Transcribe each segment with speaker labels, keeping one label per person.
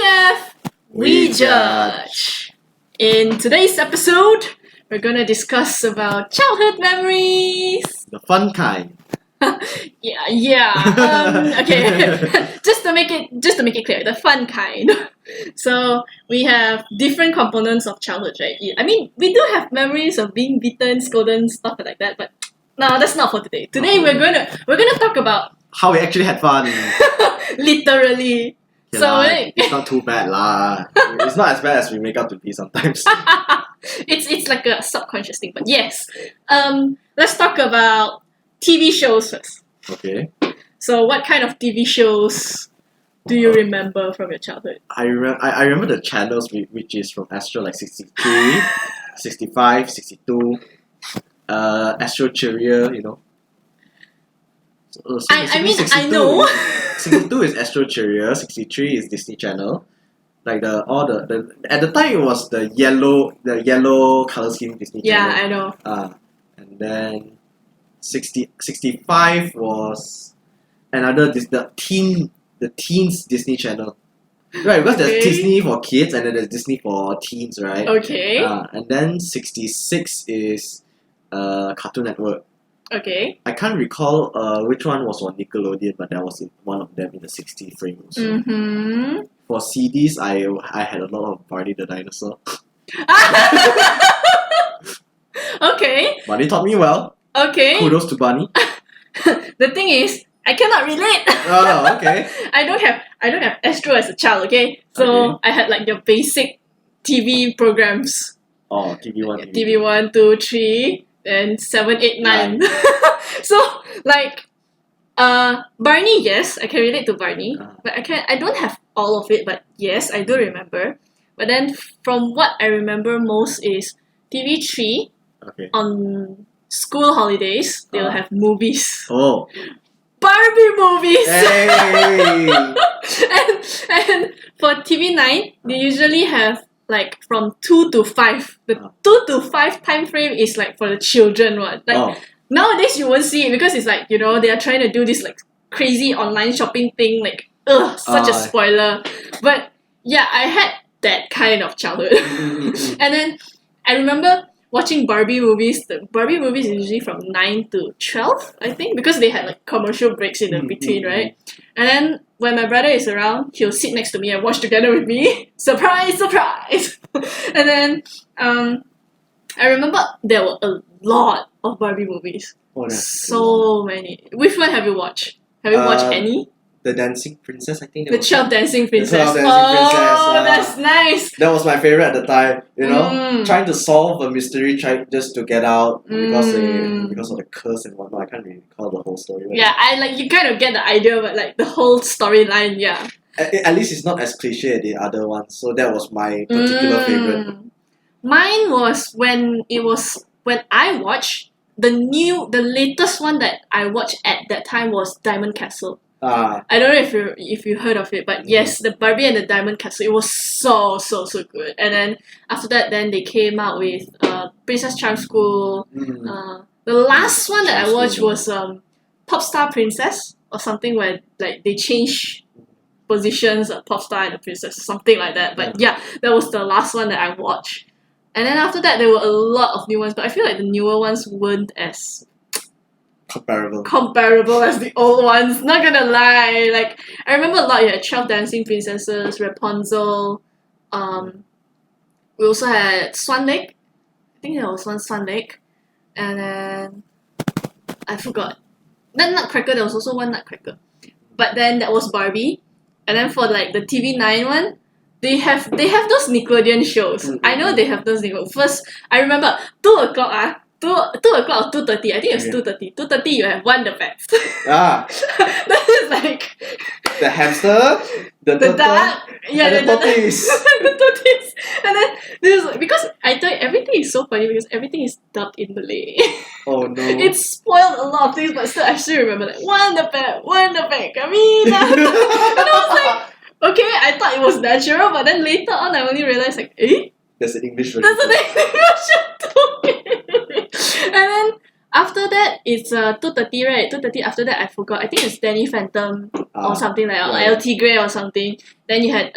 Speaker 1: WTF, we judge. In today's episode, we're gonna discuss about childhood memories.
Speaker 2: The fun kind.
Speaker 1: Okay. just to make it clear, the fun kind. So we have different components of childhood, right? I mean, we do have memories of being beaten, scolded, stuff like that, but no, that's not for today. Today we're gonna talk about
Speaker 2: how we actually had fun.
Speaker 1: literally.
Speaker 2: Okay
Speaker 1: So
Speaker 2: lah, it's not too bad lah. It's not as bad as we make out to be sometimes.
Speaker 1: it's like a subconscious thing, but yes. Let's talk about TV shows first.
Speaker 2: Okay.
Speaker 1: So what kind of TV shows do you remember from your childhood?
Speaker 2: I remember the channels which is from Astro, like 63, 65, 62, Astro Cheerier, you know. So
Speaker 1: I mean, I know.
Speaker 2: 62 is Astro Cheerier, 63 is Disney Channel. Like the at the time it was the yellow color scheme Disney
Speaker 1: Yeah,
Speaker 2: Channel.
Speaker 1: I know.
Speaker 2: And then 65 was another the teens Disney Channel. Right, because there's
Speaker 1: Okay.
Speaker 2: Disney for kids and then there's Disney for teens, right?
Speaker 1: Okay.
Speaker 2: And then 66 is Cartoon Network.
Speaker 1: Okay.
Speaker 2: I can't recall which one was on Nickelodeon, but that was in one of them in the 60 frame also.
Speaker 1: Mm-hmm.
Speaker 2: For CDs, I had a lot of Barney the Dinosaur.
Speaker 1: Okay.
Speaker 2: Barney taught me well.
Speaker 1: Okay.
Speaker 2: Kudos to Barney.
Speaker 1: The thing is, I cannot relate.
Speaker 2: Oh, okay.
Speaker 1: I don't have Astro as a child, okay? So
Speaker 2: Okay.
Speaker 1: I had like your basic TV programs.
Speaker 2: Oh, TV1.
Speaker 1: TV 1, 2, 3, and 7, 8, 9. So like Barney, yes, I can relate to Barney. But I don't have all of it, but yes, I do remember. But then from what I remember most is TV3
Speaker 2: Okay.
Speaker 1: on school holidays, they'll have movies.
Speaker 2: Oh.
Speaker 1: Barbie movies!
Speaker 2: Hey!
Speaker 1: and for TV9, they usually have like from 2 to 5. The 2 to 5 time frame is like for the children one. Like nowadays you won't see it because it's like, you know, they are trying to do this like crazy online shopping thing, like such a spoiler. But yeah, I had that kind of childhood. And then I remember watching Barbie movies. The Barbie movies is usually from 9 to 12, I think, because they had like commercial breaks in the between, right? And then when my brother is around, he'll sit next to me and watch together with me. Surprise, surprise! And then I remember there were a lot of Barbie movies.
Speaker 2: Oh, that's
Speaker 1: So many. Which one have you watched? Have you watched any?
Speaker 2: The Dancing Princess, I think.
Speaker 1: The 12 Dancing Princess.
Speaker 2: 12 Dancing Princess,
Speaker 1: That's nice.
Speaker 2: That was my favorite at the time. You know, trying to solve a mystery, just to get out because of the curse and whatnot. I can't really recall the whole story.
Speaker 1: Yeah, I like you kind of get the idea, but like the whole storyline, yeah.
Speaker 2: At least it's not as cliche as the other ones. So that was my particular favorite.
Speaker 1: Mine was when I watched the latest one that I watched at that time was Diamond Castle. I don't know if you heard of it, but yes, the Barbie and the Diamond Castle, it was so good. And then after that, then they came out with Princess Charm School. The last one that I watched was Pop Star Princess or something where like they change positions of Pop Star and the Princess, something like that. But yeah, that was the last one that I watched. And then after that, there were a lot of new ones, but I feel like the newer ones weren't as comparable as the old ones. Not gonna lie, like I remember a lot. You had 12 Dancing Princesses, Rapunzel. We also had Swan Lake. I think there was one Swan Lake, and then I forgot. Then Nutcracker. There was also one Nutcracker, but then that was Barbie. And then for like the TV9 one, they have those Nickelodeon shows. I know they have those Nickelodeon. First, I remember 2 o'clock. 2 o'clock or 2:30. I think it's 2:30. 2:30 you have One the Pets. That is like
Speaker 2: the hamster, the
Speaker 1: duck, yeah,
Speaker 2: and the tortoise.
Speaker 1: The tortoise. And then this is, because I thought everything is so funny because everything is dubbed in Malay.
Speaker 2: Oh no.
Speaker 1: It spoiled a lot of things, but still I still remember like One the Pet, Kamina. And I was like, okay, I thought it was natural, but then later on I only realized like,
Speaker 2: There's an English version.
Speaker 1: There's an English version too. And then after that, it's 2:30, right? 2:30 after that, I forgot. I think it's Danny Phantom or something like that, or LT Grey or something. Then you had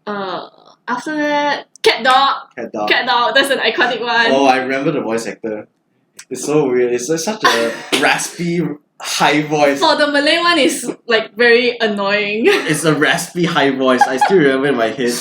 Speaker 1: After that, Cat Dog.
Speaker 2: Cat Dog.
Speaker 1: Cat Dog, that's an iconic one.
Speaker 2: Oh, I remember the voice actor. It's so weird. It's such a raspy, high voice.
Speaker 1: For the Malay one, is like very annoying.
Speaker 2: It's a raspy, high voice. I still remember in my head.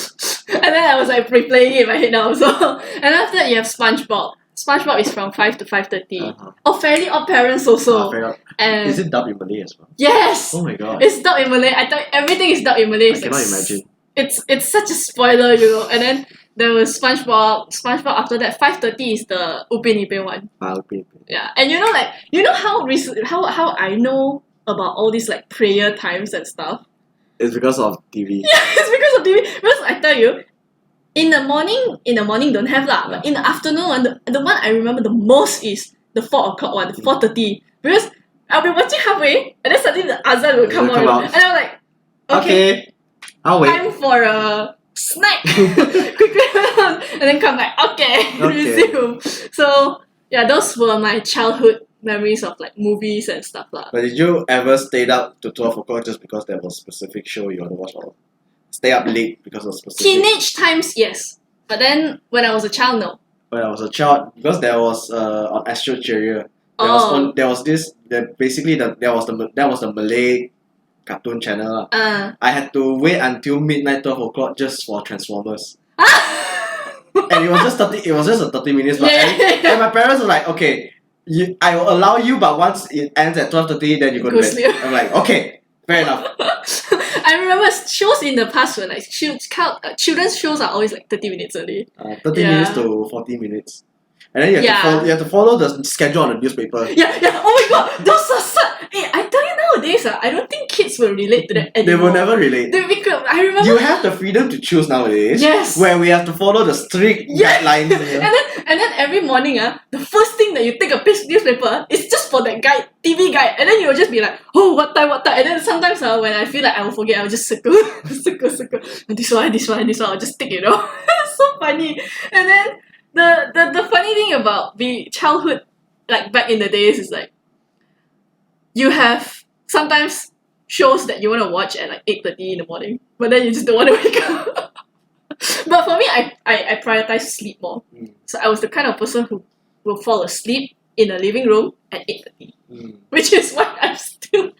Speaker 1: And then I was like replaying it in my head now. So, and after that, you have SpongeBob. SpongeBob is from 5 to 5:30.
Speaker 2: Uh-huh.
Speaker 1: Oh, Fairly Odd Parents also.
Speaker 2: Fair enough.
Speaker 1: And
Speaker 2: Is it dubbed in Malay as well?
Speaker 1: yes,
Speaker 2: Oh my god.
Speaker 1: it's dubbed in Malay. I thought everything is dubbed in Malay.
Speaker 2: I
Speaker 1: It's
Speaker 2: cannot
Speaker 1: like
Speaker 2: imagine.
Speaker 1: It's such a spoiler, you know. And then there was SpongeBob. SpongeBob after that 5:30 is the Upin Ipin one.
Speaker 2: Okay.
Speaker 1: Yeah, and how I know about all these like prayer times and stuff.
Speaker 2: It's because of TV.
Speaker 1: Yeah, it's because of TV. Because I tell you, in the morning don't have lah, but in the afternoon one, the one I remember the most is the 4 o'clock one, the 4:30. Because I'll be watching halfway, and then suddenly the azan will come
Speaker 2: Come
Speaker 1: out,
Speaker 2: out.
Speaker 1: and I'm like, okay,
Speaker 2: I'll wait.
Speaker 1: time for a snack. Quickly, and then come back. Okay,
Speaker 2: Okay.
Speaker 1: resume. So yeah, those were my childhood memories of like movies and stuff lah.
Speaker 2: But did you ever stayed up to 12 o'clock just because there was a specific show you want to watch, or stay up late because of specific?
Speaker 1: Teenage times, yes. But then when I was a child, no.
Speaker 2: When I was a child, because there was on Astro Cheria, there was the Malay cartoon channel. I had to wait until midnight 12 o'clock just for Transformers. And it was just a 30 minutes, but and my parents were like, okay, I will allow you, but once it ends at 12:30, then you go to bed.
Speaker 1: sleep.
Speaker 2: I'm like, okay, fair enough.
Speaker 1: I remember shows in the past were like children's shows are always like 30 minutes early.
Speaker 2: 30 minutes to 40 minutes. And then you have to follow the schedule on the newspaper.
Speaker 1: Yeah. Oh my god, those are Hey, I tell you nowadays, I don't think kids will relate to that
Speaker 2: They
Speaker 1: anymore.
Speaker 2: will never relate.
Speaker 1: I remember.
Speaker 2: You have the freedom to choose nowadays.
Speaker 1: Yes.
Speaker 2: Where we have to follow the strict guidelines.
Speaker 1: and then every morning, the first thing that you take a newspaper is just for that guide, TV guide, and then you'll just be like, oh, what time, and then sometimes when I feel like I will forget, I'll just circle. This one, I'll just tick, It's so funny. And then the funny thing about the childhood, like back in the days, is like, you have sometimes shows that you want to watch at like 8:30 in the morning, but then you just don't want to wake up. But for me, I prioritize sleep more. So I was the kind of person who will fall asleep in the living room at 8:30, which is why I'm still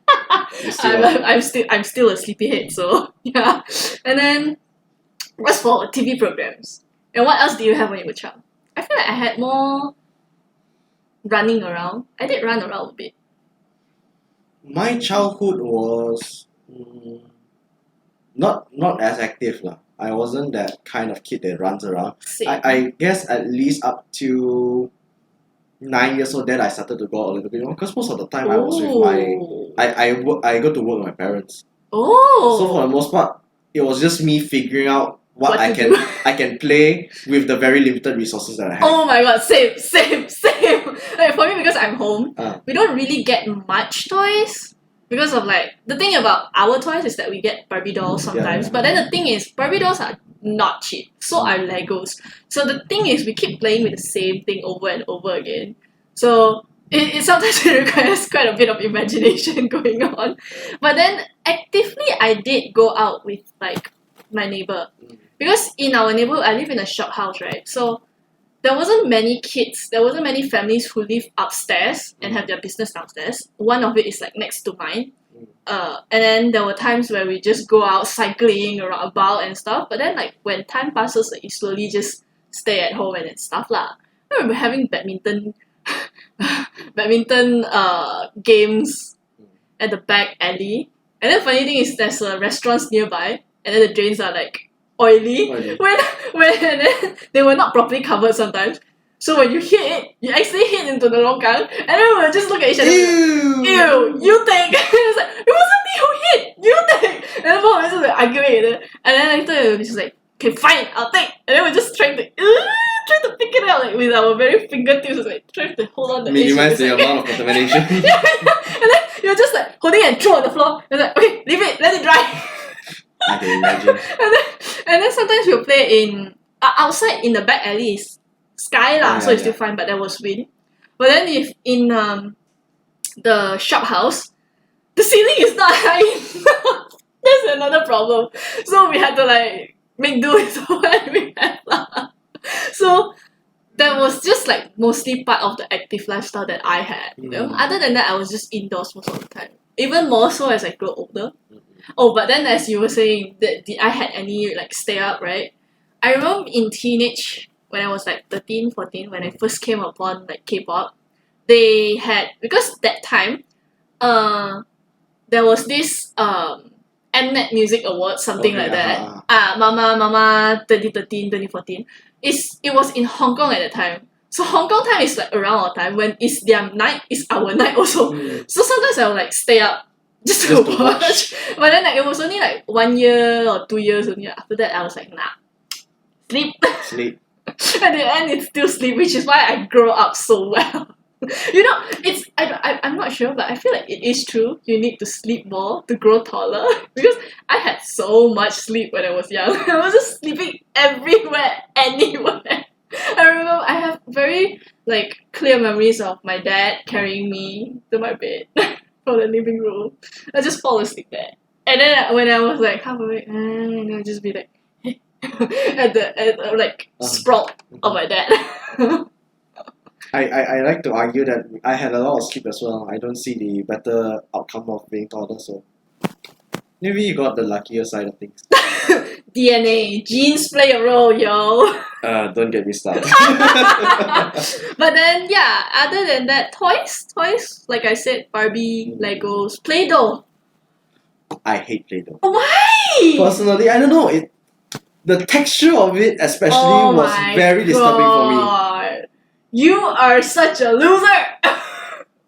Speaker 1: I'm still a sleepyhead. So yeah. And then what's for TV programs? And what else do you have when you were a child? I feel like I had more running around. I did run around a bit.
Speaker 2: My childhood was not as active lah. I wasn't that kind of kid that runs around.
Speaker 1: Same.
Speaker 2: I guess at least up to 9 years old, then I started to go out a little bit more. Because most of the time I was with I go to work with my parents.
Speaker 1: Oh.
Speaker 2: So for the most part, it was just me figuring out what I
Speaker 1: to
Speaker 2: can
Speaker 1: do.
Speaker 2: I can play with the very limited resources that I have.
Speaker 1: Oh my god, same. Like for me, because I'm home, we don't really get much toys. Because of like, the thing about our toys is that we get Barbie dolls sometimes. But then the thing is, Barbie dolls are not cheap. So are Legos. So the thing is, we keep playing with the same thing over and over again. So it sometimes requires quite a bit of imagination going on. But then actively, I did go out with like my neighbor. Because in our neighborhood, I live in a shop house, right? So there wasn't many families who live upstairs and have their business downstairs. One of it is like next to mine. And then there were times where we just go out cycling around about and stuff. But then like when time passes, like, you slowly just stay at home and stuff lah. I remember having badminton games at the back alley. And then funny thing is there's restaurants nearby, and then the drains are like oily. When and then they were not properly covered sometimes. So when you hit it, you actually hit into the longkang, and then we'll just look at each other. Ew, you take. It's like, it wasn't me who hit. You take. And then both of us were arguing. And then later we're just like, okay, fine, I'll take. And then we're just trying to pick it out like with our very fingertips, like trying to hold on the edge.
Speaker 2: Minimize the amount of contamination.
Speaker 1: And then you're just like holding and throw on the floor. And like, okay, leave it, let it dry.
Speaker 2: I can imagine.
Speaker 1: and then sometimes we'll play in outside in the back alley is sky lah, so it's still fine, but there was wind. But then if in the shop house, the ceiling is not high enough. That's another problem. So we had to like make do with what we have lah. So that was just like mostly part of the active lifestyle that I had. You know? Other than that, I was just indoors most of the time. Even more so as I grow older. Oh, but then as you were saying, did I had any like stay up, right? I remember in teenage, when I was like 13, 14, when I first came upon like K-pop, they had, because that time, there was this Mnet Music Awards, something like that. Mama 2013, 2014. It was in Hong Kong at the time. So Hong Kong time is like around our time. When it's their night, it's our night also. So sometimes I will like stay up just to watch. But then like, it was only like 1 year or 2 years only. After that I was like, nah. Sleep. At the end it's still sleep, which is why I grow up so well. You know, it's I'm not sure, but I feel like it is true. You need to sleep more to grow taller. Because I had so much sleep when I was young. I was just sleeping everywhere, anywhere. I remember I have very like clear memories of my dad carrying me to my bed from the living room. I just fall asleep there. And then when I was like half awake, and I'll just be like at the sprawl of my dad.
Speaker 2: I like to argue that I had a lot of sleep as well. I don't see the better outcome of being taller, so maybe you got the luckier side of things.
Speaker 1: DNA, genes play a role, yo.
Speaker 2: Don't get me started.
Speaker 1: But then, yeah, other than that, toys, like I said, Barbie, Legos, Play-Doh.
Speaker 2: I hate Play-Doh.
Speaker 1: Why?
Speaker 2: Personally, I don't know. The texture of it especially was very disturbing for me.
Speaker 1: You are such a loser!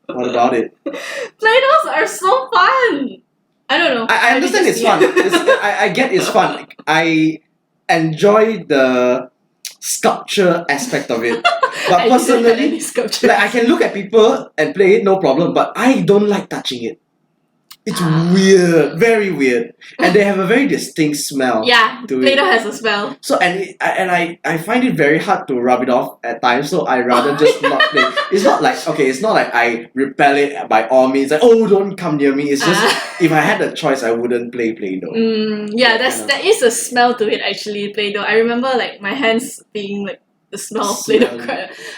Speaker 2: What about it?
Speaker 1: Play-Dohs are so fun! I don't know.
Speaker 2: I understand it's fun. I get it's fun. I enjoy the sculpture aspect of it. But personally, like, I can look at people and play it, no problem, but I don't like touching it. It's weird, very weird, and they have a very distinct smell.
Speaker 1: Yeah, Play-Doh has a smell.
Speaker 2: So I find it very hard to rub it off at times. So I rather just not play. It's not like I repel it by all means. Like, oh, don't come near me. It's just if I had a choice, I wouldn't play Play-Doh.
Speaker 1: Yeah, there is a smell to it actually. Play-Doh. I remember like my hands being like the smell of Play-Doh.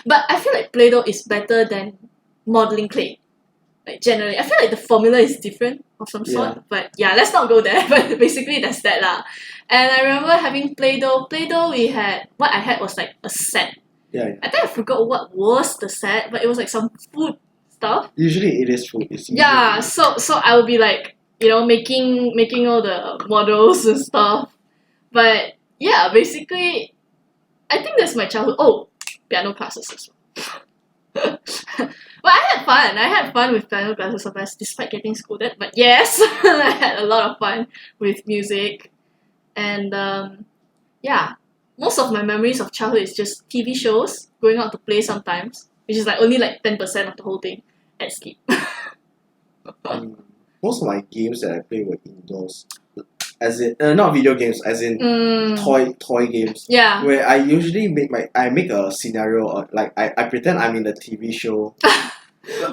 Speaker 1: But I feel like Play-Doh is better than modeling clay. Like generally, I feel like the formula is different of some sort, but yeah, let's not go there. But basically, that's that lah. And I remember having Play-Doh. Play-Doh, what I had was like a set.
Speaker 2: Yeah.
Speaker 1: I think I forgot what was the set, but it was like some food stuff.
Speaker 2: Usually, it is food.
Speaker 1: Yeah. So I would be like, you know, making all the models and stuff. But yeah, basically, I think that's my childhood. Oh, piano classes as well. But I had fun with piano classes sometimes, despite getting scolded. But yes, I had a lot of fun with music. And yeah, most of my memories of childhood is just TV shows, going out to play sometimes, which is like only like 10% of the whole thing, and sleep.
Speaker 2: Most of my games that I play were indoors. As in, not video games, as in toy games.
Speaker 1: Yeah.
Speaker 2: Where I usually make a scenario, or like I pretend I'm in the TV show.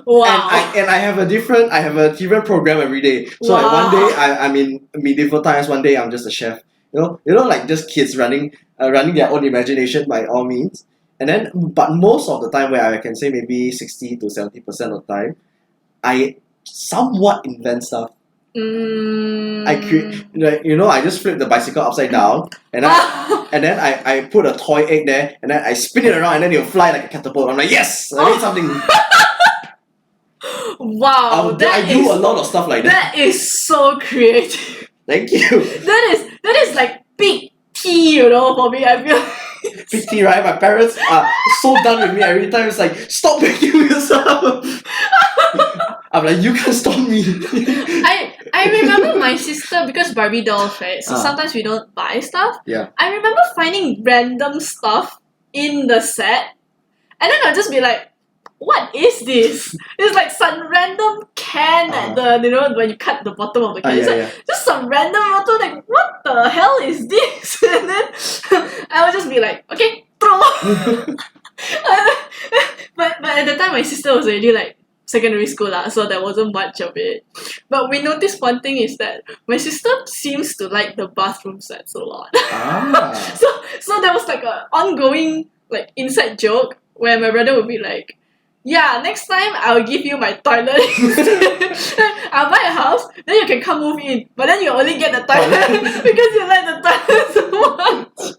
Speaker 1: Wow.
Speaker 2: And I have a different program every day. So like one day I'm in medieval times, one day I'm just a chef. You know, like just kids running their own imagination by all means. And then, but most of the time, where I can say maybe 60 to 70% of the time, I somewhat invent stuff. I create, like, you know, I just flip the bicycle upside down, and then I put a toy egg there, and then I spin it around, and then it'll fly like a catapult. I'm like, yes, I made something.
Speaker 1: Wow,
Speaker 2: I do a lot of stuff like that.
Speaker 1: That is so creative.
Speaker 2: Thank you.
Speaker 1: That is like big T, you know, for me. I feel
Speaker 2: big T, right? My parents are so done with me every time. It's like, stop making yourself. I'm like, you can't stop me.
Speaker 1: I remember my sister, because Barbie dolls, right? So sometimes we don't buy stuff.
Speaker 2: Yeah.
Speaker 1: I remember finding random stuff in the set, and then I'll just be like, what is this? It's like some random can at the, you know, when you cut the bottom of the can. Just some random bottle, like, what the hell is this? And then I would just be like, okay, throw. But at the time, my sister was already like secondary school lah, so there wasn't much of it. But we noticed one thing is that my sister seems to like the bathroom sets a lot. So there was like a ongoing like inside joke where my brother would be like, yeah, next time I'll give you my toilet. I'll buy a house, then you can come move in. But then you only get the toilet because you like the toilet so much.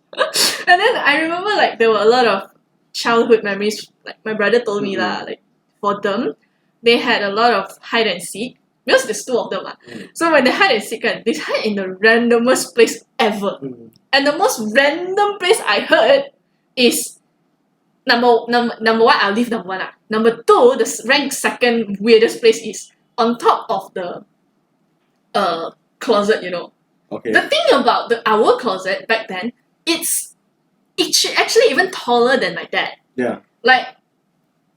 Speaker 1: And then I remember like there were a lot of childhood memories. Like my brother told me lah, like for them, they had a lot of hide and seek. Because there's two of them lah. So when they hide and seek, they hide in the randomest place ever. And the most random place I heard is number one, I'll leave number one. Number two, the ranked second weirdest place is on top of the closet, you know.
Speaker 2: Okay.
Speaker 1: The thing about our closet back then, it's actually even taller than my dad.
Speaker 2: Yeah.
Speaker 1: Like,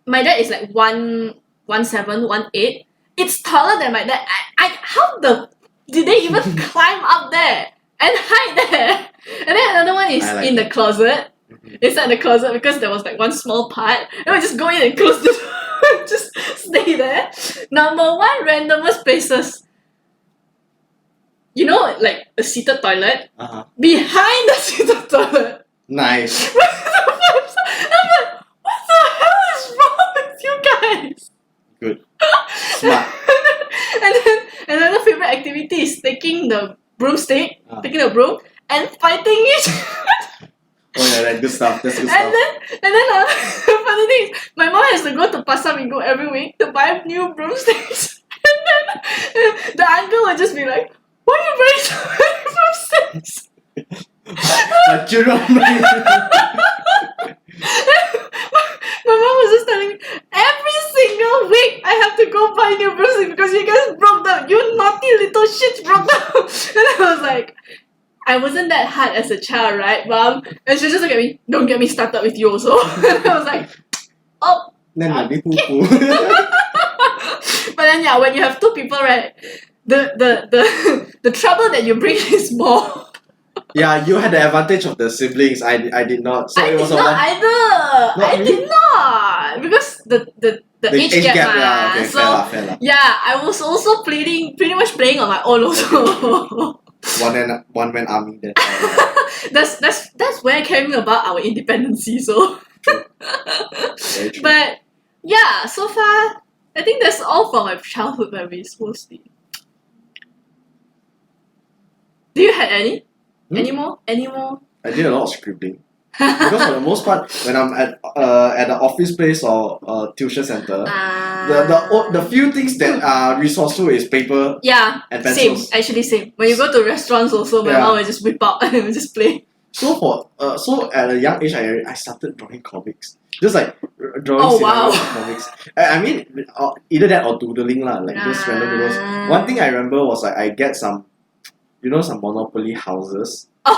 Speaker 1: my dad is like 1'7", 1'8". It's taller than my dad. How did they even climb up there and hide there? And then another one is in the closet. Inside the closet because there was like one small part. And we just go in and close the door. Just stay there. Number one, randomest places. You know, like a seated toilet? Behind the seated toilet.
Speaker 2: Nice.
Speaker 1: I'm like, what the hell is wrong with you guys?
Speaker 2: Good. Smart.
Speaker 1: And then another favorite activity is taking the broomstick, taking the broom, and fighting each other.
Speaker 2: Oh yeah, that's good stuff. That's good stuff.
Speaker 1: And then the funny thing is, my mom has to go to Pasar Minggu every week to buy new broomsticks. And then the uncle would just be like, why are you buying so many broomsticks? My mom was just telling me, every single week I have to go buy new broomsticks because you guys broke down. You naughty little shits broke down. And I was like, I wasn't that hard as a child, right, Mom? And she just looked at me, don't get me started with you also. And I was like, oh. Okay. But then yeah, when you have two people, right, the trouble that you bring is more.
Speaker 2: Yeah, you had the advantage of the siblings. I did not. So
Speaker 1: I
Speaker 2: it was
Speaker 1: did not either. I did not because the age gap.
Speaker 2: Yeah, okay,
Speaker 1: so
Speaker 2: fair lah.
Speaker 1: Yeah, I was also pretty much playing on my own also.
Speaker 2: One man army then.
Speaker 1: That's where came about our independence. So.
Speaker 2: Very true.
Speaker 1: But yeah, so far I think that's all from my childhood memories mostly. Do you have any? Any more?
Speaker 2: I did a lot of scribbling. Because for the most part, when I'm at the office place or tuition center, the few things that are resourceful is paper and pencils.
Speaker 1: Same. When you go to restaurants also, my mom will just whip out and will just play.
Speaker 2: So at a young age, I started drawing comics. Just like drawing comics. I mean, either that or doodling lah, like just random doodles. One thing I remember was like I get some Monopoly houses. So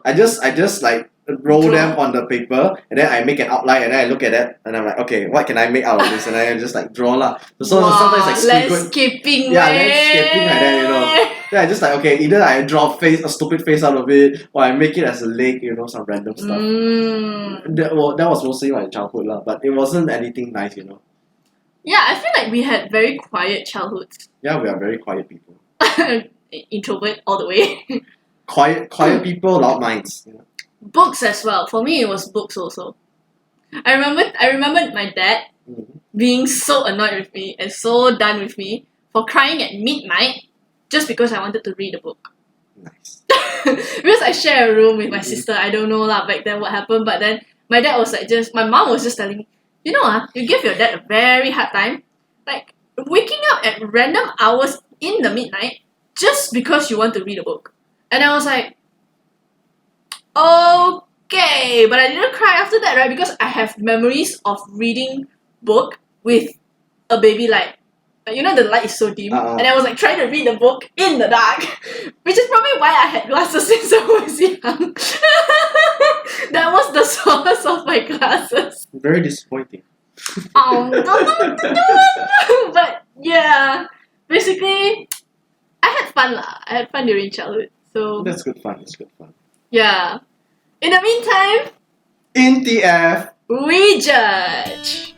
Speaker 2: I just like roll them on the paper and then I make an outline and then I look at it and I'm like, okay, what can I make out of this? And I just like draw lah. So sometimes like
Speaker 1: landscaping.
Speaker 2: Landscaping like that, you know. Then I just like, okay, either I draw a stupid face out of it or I make it as a lake, you know, some random stuff. That was mostly my childhood lah, but it wasn't anything nice, you know.
Speaker 1: Yeah, I feel like we had very quiet childhoods.
Speaker 2: Yeah, we are very quiet people.
Speaker 1: Introvert all the way.
Speaker 2: Quiet people, loud minds. You know?
Speaker 1: Books as well. For me, it was books also. I remember my dad being so annoyed with me and so done with me for crying at midnight just because I wanted to read a book.
Speaker 2: Nice.
Speaker 1: Because I share a room with my sister. I don't know lah back then what happened, but then my dad was like my mom was just telling me, you know you give your dad a very hard time, like waking up at random hours in the midnight just because you want to read a book. And I was like, okay, but I didn't cry after that, right? Because I have memories of reading book with a baby light. You know, the light is so dim. And I was like trying to read the book in the dark. Which is probably why I had glasses since I was young. That was the source of my glasses.
Speaker 2: Very disappointing.
Speaker 1: But yeah, basically, I had fun lah. I had fun during childhood. So
Speaker 2: that's good fun. It's good fun.
Speaker 1: Yeah. In the meantime,
Speaker 2: in TF,
Speaker 1: we judge.